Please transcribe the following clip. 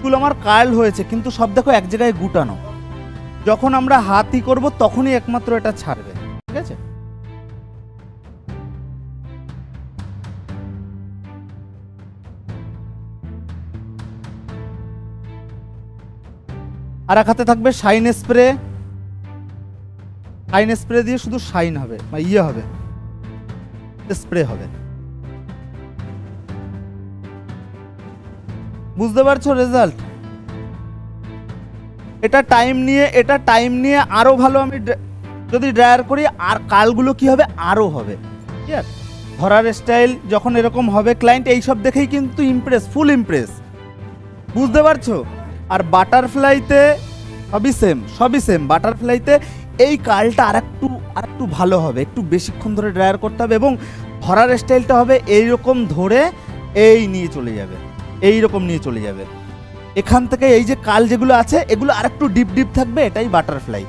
চুল আমার কার্ল হয়েছে, কিন্তু সব দেখো এক জায়গায় গুটানো। যখন আমরা হাতই করব তখনই একমাত্র এটা ছাড়বে, ঠিক আছে? আর এক হাতে থাকবে শাইন স্প্রে। শাইন স্প্রে দিয়ে শুধু শাইন হবে, বা ইয়ে হবে, স্প্রে হবে। বুঝতে পারছো রেজাল্ট? এটা টাইম নিয়ে আরো ভালো আমি যদি ড্রায়ার করি আর কালগুলো কি হবে, আরো হবে। ঠিক আছে? ধরার স্টাইল যখন এরকম হবে, ক্লায়েন্ট এইসব দেখেই কিন্তু ফুল ইমপ্রেস। বুঝতে পারছো? আর বাটারফ্লাইতে সবই সেম। বাটারফ্লাইতে এই কালটা আরেকটু ভালো হবে, একটু বেশিক্ষণ ধরে ড্রায়ার করতে হবে, এবং ধরার স্টাইলটা হবে এইরকম ধরে নিয়ে চলে যাবে, এইরকম নিয়ে চলে যাবে। এখান থেকে এই যে কাল যেগুলো আছে এগুলো আরেকটু ডিপ থাকবে, এটাই বাটারফ্লাই।